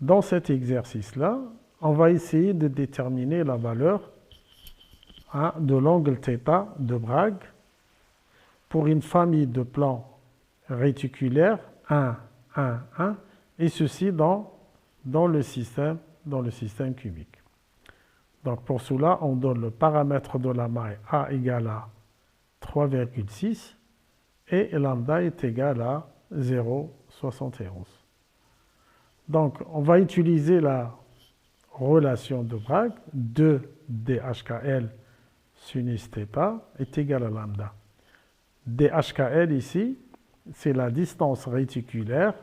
dans cet exercice-là, on va essayer de déterminer la valeur de l'angle θ de Bragg pour une famille de plans réticulaires 1, 1, 1, et ceci dans le système cubique. Donc pour cela, on donne le paramètre de la maille A égale à 3,6 et lambda est égal à 0,71. Donc on va utiliser la relation de Bragg, 2 DHKL sinus θ est égal à lambda. DHKL ici, c'est la distance réticulaire,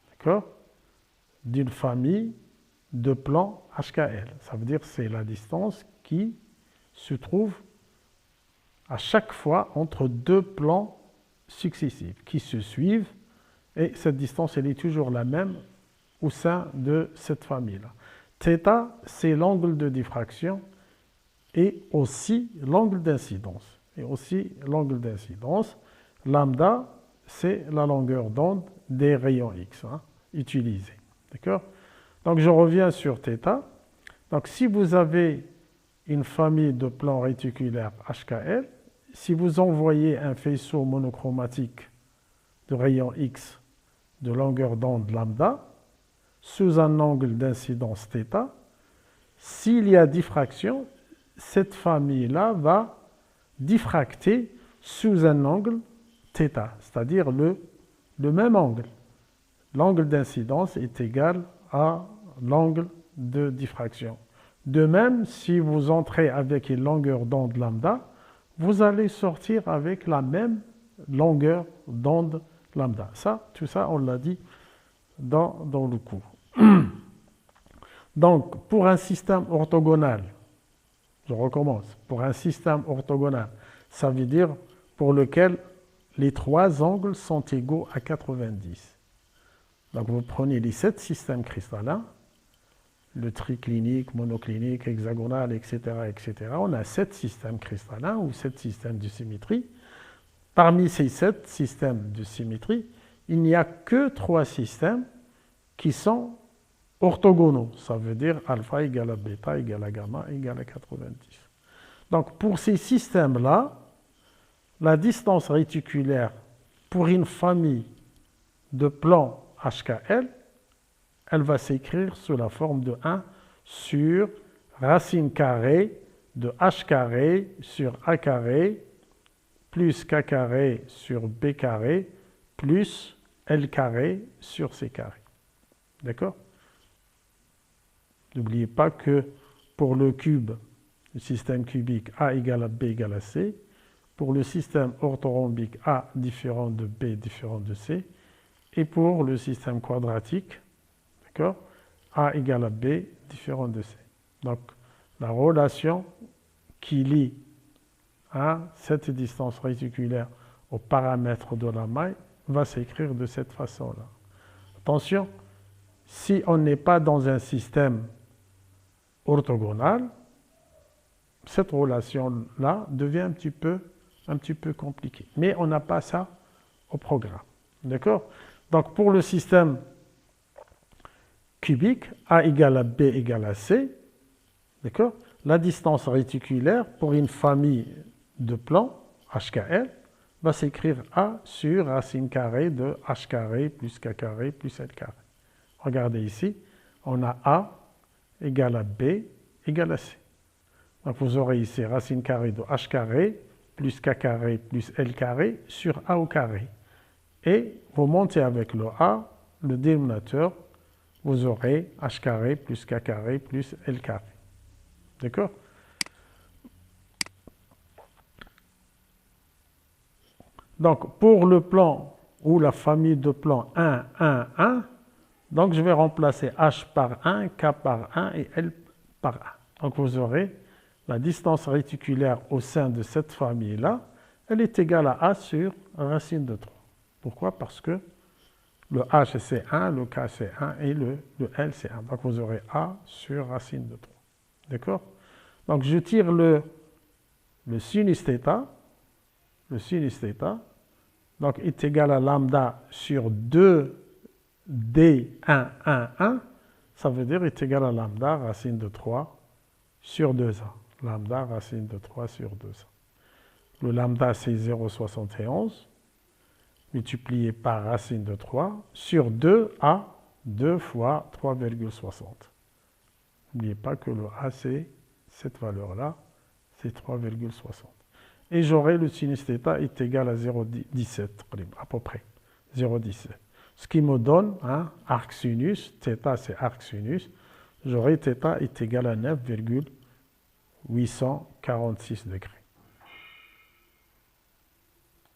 d'accord, d'une famille de plans HKL. Ça veut dire que c'est la distance qui se trouve à chaque fois entre deux plans successifs qui se suivent, et cette distance elle est toujours la même au sein de cette famille-là. Θ, c'est l'angle de diffraction et aussi l'angle d'incidence. Lambda, c'est la longueur d'onde des rayons X utilisés. D'accord? Donc je reviens sur θ. Donc si vous avez une famille de plans réticulaires HKL, si vous envoyez un faisceau monochromatique de rayons X de longueur d'onde lambda sous un angle d'incidence θ, s'il y a diffraction, cette famille-là va diffracter sous un angle θ, c'est-à-dire le même angle. L'angle d'incidence est égal à l'angle de diffraction. De même, si vous entrez avec une longueur d'onde lambda, vous allez sortir avec la même longueur d'onde lambda. Tout ça, on l'a dit dans le cours. Donc, pour un système orthogonal, je recommence, pour un système orthogonal, ça veut dire pour lequel les trois angles sont égaux à 90. Donc, vous prenez les 7 systèmes cristallins, le triclinique, monoclinique, hexagonal, etc., etc. On a 7 systèmes cristallins ou 7 systèmes de symétrie. Parmi ces 7 systèmes de symétrie, il n'y a que 3 systèmes qui sont orthogonaux. Ça veut dire alpha égale à bêta égale à gamma égale à 90. Donc pour ces systèmes-là, la distance réticulaire pour une famille de plans HKL, elle va s'écrire sous la forme de 1 sur racine carrée de h carré sur a carré plus k carré sur b carré plus l carré sur c carré. D'accord? N'oubliez pas que pour le cube, le système cubique A égale à B égale à C, pour le système orthorhombique A différent de B différent de C, et pour le système quadratique, d'accord, A égale à B différent de C. Donc, la relation qui lie cette distance réticulaire au paramètre de la maille va s'écrire de cette façon-là. Attention, si on n'est pas dans un système orthogonal, cette relation-là devient un petit peu compliquée. Mais on n'a pas ça au programme. D'accord? Donc pour le système cubique, A égale à B égale à C, d'accord? La distance réticulaire pour une famille de plans HKL va s'écrire A sur racine carrée de h carré plus k carré plus l carré. Regardez ici, on a A égale à B égale à C. Donc vous aurez ici racine carrée de h carré plus k carré plus l carré sur A au carré. Et vous montez avec le A, le dénominateur, vous aurez h carré plus k carré plus l carré. D'accord? Donc pour le plan ou la famille de plans 1, 1, 1, donc je vais remplacer h par 1, k par 1 et l par 1. Donc vous aurez la distance réticulaire au sein de cette famille-là, elle est égale à a sur racine de 3. Pourquoi? Parce que le h c'est 1, le k c'est 1 et le l c'est 1. Donc vous aurez a sur racine de 3. D'accord? Donc je tire le sinus θ, donc est égal à lambda sur 2 d1, 1, 1. Ça veut dire est égal à lambda racine de 3 sur 2a. Lambda racine de 3 sur 2a. Le lambda, c'est 0,71 multiplié par racine de 3 sur 2a, 2 fois 3,60. N'oubliez pas que le a, c'est cette valeur-là, c'est 3,60. Et j'aurai le sinus θ est égal à 0,17, à peu près, 0,17. Ce qui me donne arc sinus, θ c'est arc sinus, j'aurai θ est égal à 9,846 degrés.